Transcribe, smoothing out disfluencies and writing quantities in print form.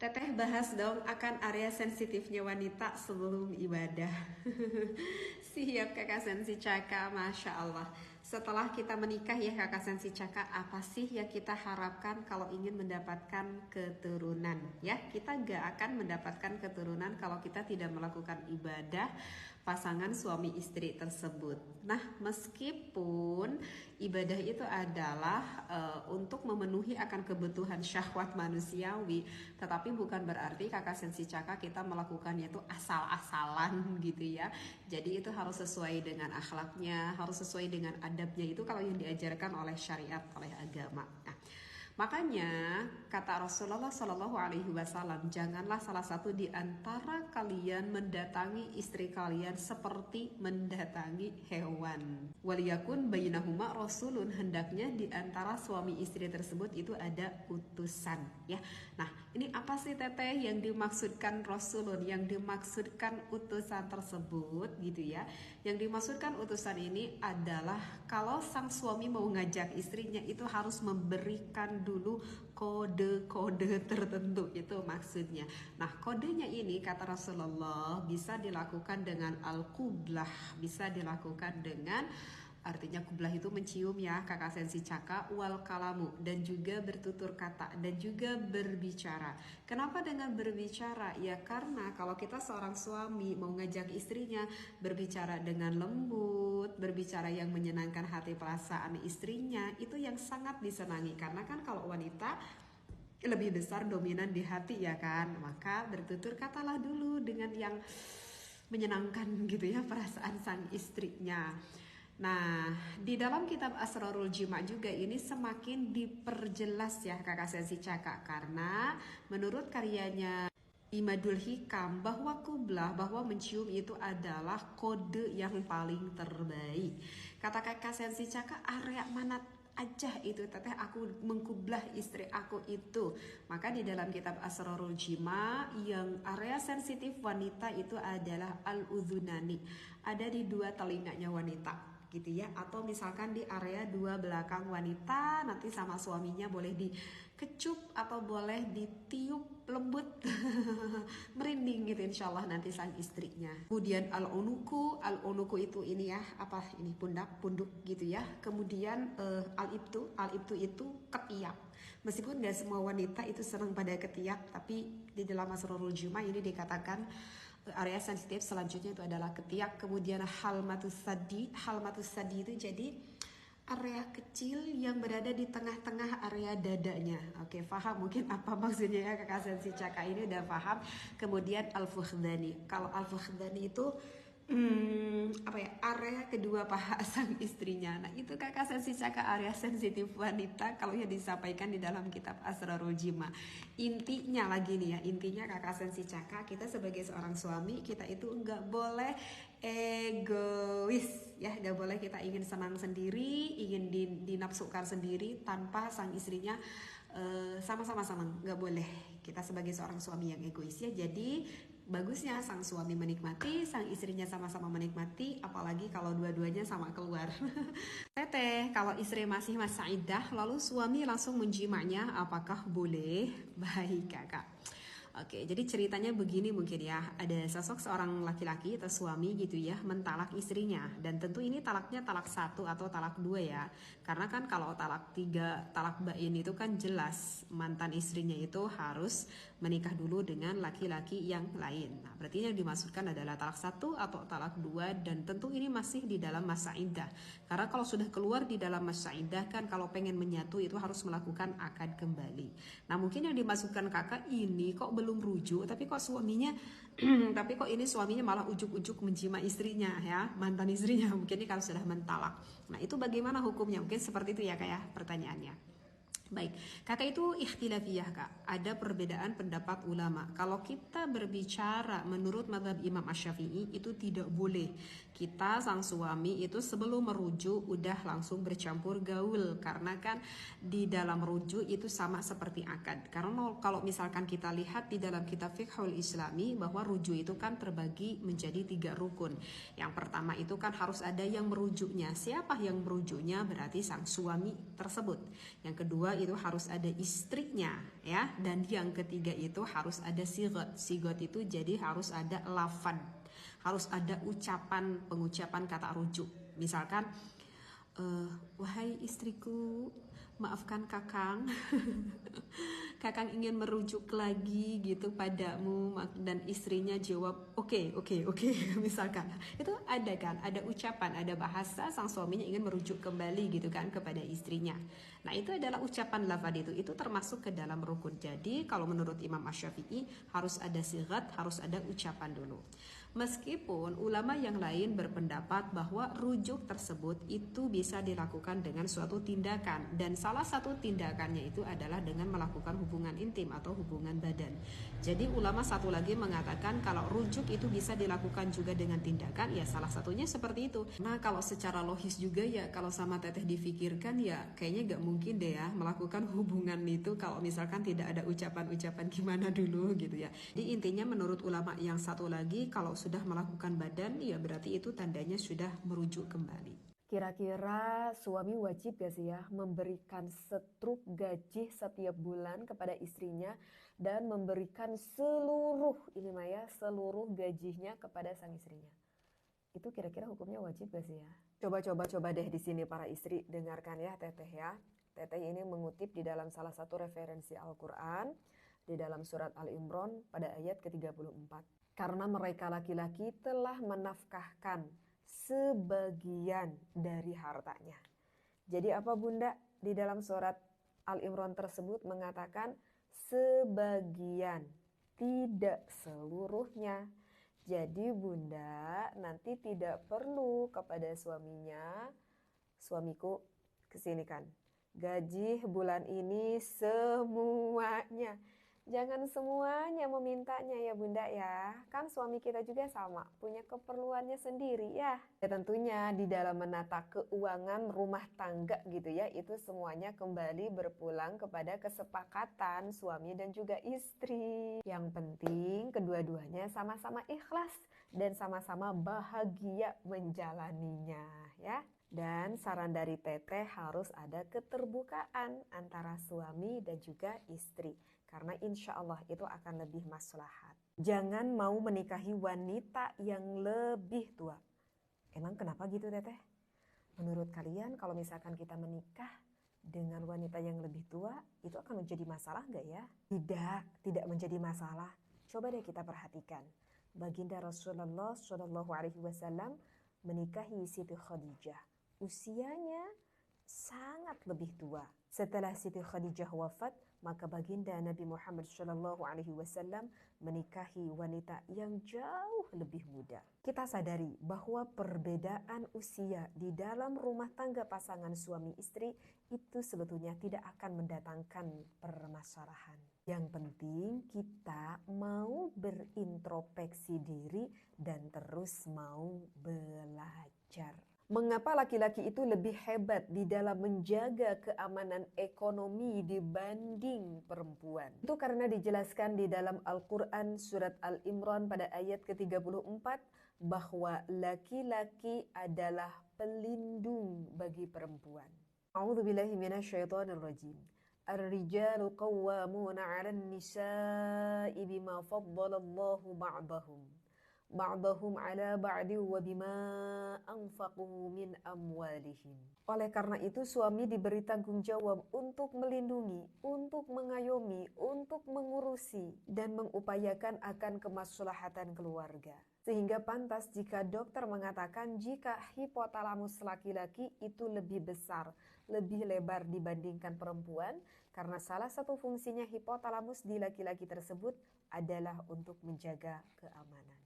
Teteh bahas dong akan area sensitifnya wanita sebelum ibadah. Siap Kakak Sensi Caka, Masya Allah. Setelah kita menikah ya Kakak Sensi Caka, apa sih yang kita harapkan kalau ingin mendapatkan keturunan? Ya, kita gak akan mendapatkan keturunan kalau kita tidak melakukan ibadah pasangan suami istri tersebut. Nah, meskipun ibadah itu adalah untuk memenuhi akan kebutuhan syahwat manusiawi, tetapi bukan berarti Kakak Sensi Caka kita melakukannya itu asal-asalan gitu ya. Jadi itu harus sesuai dengan akhlaknya, harus sesuai dengan adabnya, itu kalau yang diajarkan oleh syariat, oleh agama. Nah, makanya kata Rasulullah Shallallahu Alaihi Wasallam, janganlah salah satu di antara kalian mendatangi istri kalian seperti mendatangi hewan. Waliyakun bainahuma rasulun, hendaknya di antara suami istri tersebut itu ada utusan ya. Nah, ini apa sih Teteh yang dimaksudkan rasulun, yang dimaksudkan utusan tersebut gitu ya. Yang dimaksudkan utusan ini adalah kalau sang suami mau ngajak istrinya itu harus memberikan dulu kode-kode tertentu, itu maksudnya. Nah, kodenya ini kata Rasulullah bisa dilakukan dengan al-qublah, bisa dilakukan dengan, artinya kublah itu mencium ya Kakak Sensi Caka, wal kalamu, dan juga bertutur kata, dan juga berbicara. Kenapa dengan berbicara? Ya karena kalau kita seorang suami mau ngajak istrinya berbicara dengan lembut, berbicara yang menyenangkan hati perasaan istrinya, itu yang sangat disenangi. Karena kan kalau wanita lebih besar dominan di hati ya kan, maka bertutur katalah dulu dengan yang menyenangkan gitu ya perasaan sang istrinya. Nah, di dalam kitab Asrarul Jima juga ini semakin diperjelas ya Kakak Sensi Caka, karena menurut karyanya Imadul Hikam bahwa kublah, bahwa mencium itu adalah kode yang paling terbaik. Kata Kakak Sensi Caka, area mana aja itu Teteh aku mengkublah istri aku itu. Maka di dalam kitab Asrarul Jima yang area sensitif wanita itu adalah al-udhunani, ada di dua telinganya wanita gitu ya, atau misalkan di area dua belakang wanita, nanti sama suaminya boleh dikecup atau boleh ditiup lembut merinding gitu insyaallah nanti sang istrinya. Kemudian al-unuku itu ini ya, apa ini, pundak, punduk gitu ya. Kemudian al-ibtu itu ketiak. Meskipun gak semua wanita itu senang pada ketiak, tapi di dalam Asrarul Juma ini dikatakan area sensitif selanjutnya itu adalah ketiak. Kemudian halmatus sadi itu jadi area kecil yang berada di tengah-tengah area dadanya. Oke, paham mungkin apa maksudnya ya Kakak Sensi Caka, ini udah paham. Kemudian al-fukhdani, kalau al-fukhdani itu apa ya, area kedua paha sang istrinya. Nah, itu Kakak Sensi Caka area sensitif wanita kalau yang disampaikan di dalam kitab Asrarul Jima. Intinya lagi nih ya, intinya Kakak Sensi Caka, kita sebagai seorang suami, kita itu nggak boleh egois ya, nggak boleh kita ingin senang sendiri, ingin dinafsukan sendiri tanpa sang istrinya sama-sama senang, nggak boleh kita sebagai seorang suami yang egois ya. Jadi bagusnya sang suami menikmati, sang istrinya sama-sama menikmati, apalagi kalau dua-duanya sama keluar. Teteh, kalau istri masih masa iddah lalu suami langsung menjimanya, apakah boleh? Baik Kakak. Oke, jadi ceritanya begini mungkin ya, ada sosok seorang laki-laki atau suami gitu ya mentalak istrinya, dan tentu ini talaknya talak 1 atau talak 2 ya, karena kan kalau talak 3, talak bain itu kan jelas mantan istrinya itu harus menikah dulu dengan laki-laki yang lain. Nah, berarti yang dimaksudkan adalah talak 1 atau talak 2, dan tentu ini masih di dalam masa iddah, karena kalau sudah keluar di dalam masa iddah kan kalau pengen menyatu itu harus melakukan akad kembali. Nah, mungkin yang dimaksudkan kakak ini kok belum rujuk, tapi kok suaminya tapi kok ini suaminya malah ujuk-ujuk menjima istrinya ya, mantan istrinya, mungkin ini kalau sudah mentalak. Nah, itu bagaimana hukumnya? Mungkin seperti itu ya Kak ya pertanyaannya. Baik, kakak itu ikhtilafiyah Kak, ada perbedaan pendapat ulama. Kalau kita berbicara menurut mazhab Imam Asy-Syafi'i itu tidak boleh kita sang suami itu sebelum merujuk udah langsung bercampur gaul, karena kan di dalam rujuk itu sama seperti akad. Karena kalau misalkan kita lihat di dalam kitab Fiqhul Islami bahwa rujuk itu kan terbagi menjadi 3 rukun. Yang pertama itu kan harus ada yang merujuknya. Siapa yang merujuknya? Berarti sang suami tersebut. Yang kedua kedua itu harus ada istrinya ya, dan yang ketiga itu harus ada sigot. Sigot itu jadi harus ada lafad, harus ada pengucapan kata rujuk. Misalkan wahai istriku, maafkan kakang, kakang ingin merujuk lagi gitu padamu, dan istrinya jawab oke, misalkan. Itu ada kan, ada ucapan, ada bahasa sang suaminya ingin merujuk kembali gitu kan kepada istrinya. Nah itu adalah ucapan lafad, itu termasuk ke dalam rukun. Jadi kalau menurut Imam Asy-Syafi'i harus ada sigat, harus ada ucapan dulu. Meskipun ulama yang lain berpendapat bahwa rujuk tersebut itu bisa dilakukan dengan suatu tindakan, dan salah satu tindakannya itu adalah dengan melakukan hubungan intim atau hubungan badan. Jadi ulama satu lagi mengatakan kalau rujuk itu bisa dilakukan juga dengan tindakan, ya salah satunya seperti itu. Nah kalau secara logis juga ya, kalau sama Teteh difikirkan ya kayaknya gak mungkin deh ya melakukan hubungan itu kalau misalkan tidak ada ucapan-ucapan gimana dulu gitu ya. Jadi intinya menurut ulama yang satu lagi, kalau sudah melakukan badan ya berarti itu tandanya sudah merujuk kembali. Kira-kira suami wajib gak sih ya memberikan setruk gaji setiap bulan kepada istrinya dan memberikan seluruh seluruh gajinya kepada sang istrinya? Itu kira-kira hukumnya wajib gak sih ya? Coba deh di sini para istri dengarkan ya Teteh ya. Teteh ini mengutip di dalam salah satu referensi Al-Quran di dalam surat Al-Imran pada ayat ke-34. Karena mereka laki-laki telah menafkahkan sebagian dari hartanya. Jadi apa Bunda? Di dalam surat Al-Imran tersebut mengatakan sebagian, tidak seluruhnya. Jadi Bunda nanti tidak perlu kepada suaminya, suamiku kesini kan, gaji bulan ini semuanya. Jangan semuanya memintanya ya Bunda ya. Kan suami kita juga sama, punya keperluannya sendiri ya. Ya tentunya di dalam menata keuangan rumah tangga gitu ya, itu semuanya kembali berpulang kepada kesepakatan suami dan juga istri. Yang penting kedua-duanya sama-sama ikhlas dan sama-sama bahagia menjalaninya ya. Dan saran dari Teteh harus ada keterbukaan antara suami dan juga istri. Karena insya Allah itu akan lebih maslahat. Jangan mau menikahi wanita yang lebih tua. Emang kenapa gitu Teteh? Menurut kalian kalau misalkan kita menikah dengan wanita yang lebih tua, itu akan menjadi masalah gak ya? Tidak menjadi masalah. Coba deh kita perhatikan. Baginda Rasulullah SAW menikahi Siti Khadijah. Usianya sangat lebih tua. Setelah Siti Khadijah wafat, maka baginda Nabi Muhammad SAW menikahi wanita yang jauh lebih muda. Kita sadari bahwa perbedaan usia di dalam rumah tangga pasangan suami istri itu sebetulnya tidak akan mendatangkan permasalahan. Yang penting kita mau berintrospeksi diri dan terus mau belajar. Mengapa laki-laki itu lebih hebat di dalam menjaga keamanan ekonomi dibanding perempuan? Itu karena dijelaskan di dalam Al-Quran surat Al-Imran pada ayat ke-34 bahwa laki-laki adalah pelindung bagi perempuan. A'udzubillahi minasyaitonirrajim. Ar-rijalu qawwamuna 'alan nisa'i bima faddalallahu ba'dahum ala ba'di wa bima anfaqu min amwalihim. Oleh karena itu suami diberi tanggung jawab untuk melindungi, untuk mengayomi, untuk mengurusi dan mengupayakan akan kemaslahatan keluarga. Sehingga pantas jika dokter mengatakan jika hipotalamus laki-laki itu lebih besar, lebih lebar dibandingkan perempuan, karena salah satu fungsinya hipotalamus di laki-laki tersebut adalah untuk menjaga keamanan.